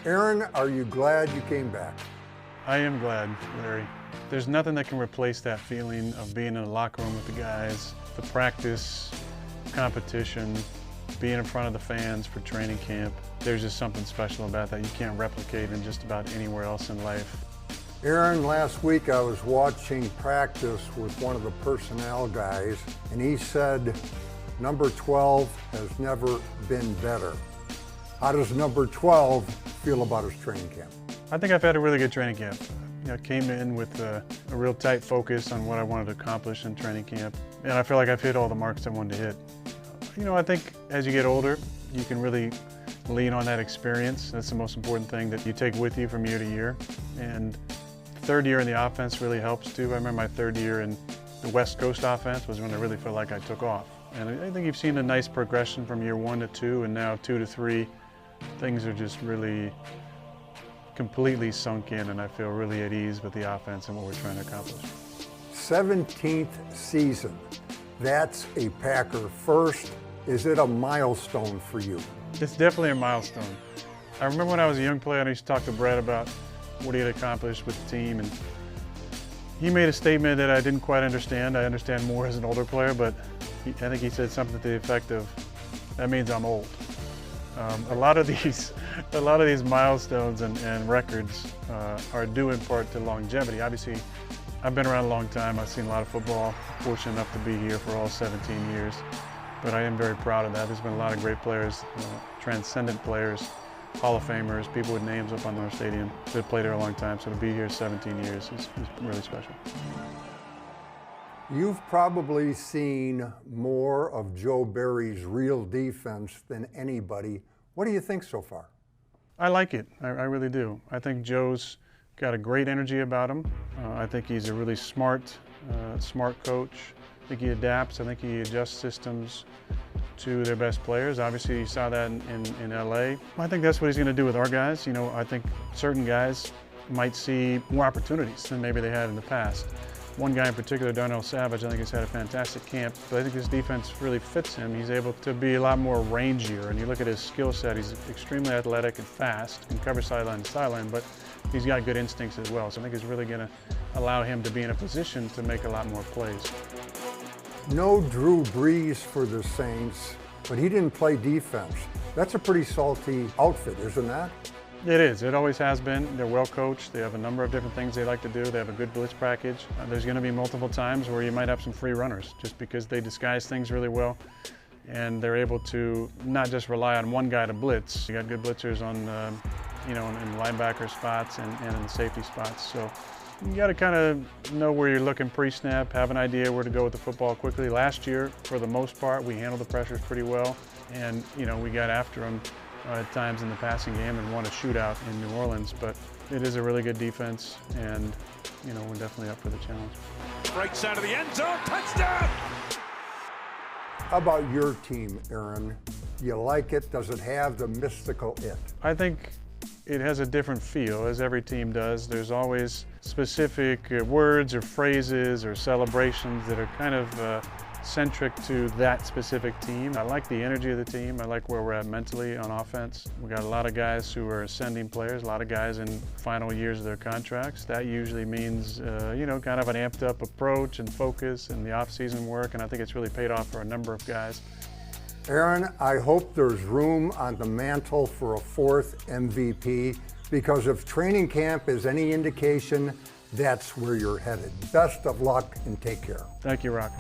Aaron, are you glad you came back? I am glad, Larry. There's nothing that can replace that feeling of being in a locker room with the guys, the practice, competition, being in front of the fans for training camp. There's just something special about that you can't replicate in just about anywhere else in life. Aaron, last week I was watching practice with one of the personnel guys, and he said number 12 has never been better. How does number 12 feel about his training camp? I think I've had a really good training camp. Came in with a real tight focus on what I wanted to accomplish in training camp, and I feel like I've hit all the marks I wanted to hit. I think as you get older, you can really lean on that experience. That's the most important thing that you take with you from year to year. And third year in the offense really helps too. I remember my third year in the West Coast offense was when I really felt like I took off. And I think you've seen a nice progression from year 1 to 2 and now 2 to 3. Things are just really completely sunk in, and I feel really at ease with the offense and what we're trying to accomplish. 17th season. That's a Packer first. Is it a milestone for you? It's definitely a milestone. I remember when I was a young player, I used to talk to Brett about what he had accomplished with the team, and he made a statement that I didn't quite understand. I understand more as an older player, but I think he said something to the effect of, "That means I'm old." A lot of these milestones and records are due in part to longevity. Obviously, I've been around a long time. I've seen a lot of football. Fortunate enough to be here for all 17 years. But I am very proud of that. There's been a lot of great players, transcendent players, Hall of Famers, people with names up on our stadium that played here a long time. So to be here 17 years is really special. You've probably seen more of Joe Barry's real defense than anybody. What do you think so far? I like it. I really do. I think Joe's got a great energy about him. I think he's a really smart coach. I think he adapts. I think he adjusts systems to their best players. Obviously, you saw that in LA. I think that's what he's going to do with our guys. I think certain guys might see more opportunities than maybe they had in the past. One guy in particular, Darnell Savage, I think he's had a fantastic camp, but I think his defense really fits him. He's able to be a lot more rangier, and you look at his skill set, he's extremely athletic and fast, can cover sideline to sideline, but he's got good instincts as well. So I think it's really going to allow him to be in a position to make a lot more plays. No Drew Brees for the Saints, but he didn't play defense. That's a pretty salty outfit, isn't that? It is. It always has been. They're well coached. They have a number of different things they like to do. They have a good blitz package. There's going to be multiple times where you might have some free runners just because they disguise things really well, and they're able to not just rely on one guy to blitz. You got good blitzers on, in linebacker spots and in the safety spots. So you got to kind of know where you're looking pre-snap, have an idea where to go with the football quickly. Last year, for the most part, we handled the pressures pretty well, and we got after them at times in the passing game and won a shootout in New Orleans, but it is a really good defense, and we're definitely up for the challenge. Right side of the end zone, touchdown! How about your team, Aaron? You like it? Does it have the mystical it? I think it has a different feel, as every team does. There's always specific words or phrases or celebrations that are kind of centric to that specific team. I like the energy of the team. I like where we're at mentally on offense. We got a lot of guys who are ascending players, a lot of guys in final years of their contracts. That usually means, kind of an amped up approach and focus and the off-season work, and I think it's really paid off for a number of guys. Aaron, I hope there's room on the mantle for a 4th MVP, because if training camp is any indication, that's where you're headed. Best of luck and take care. Thank you, Rock.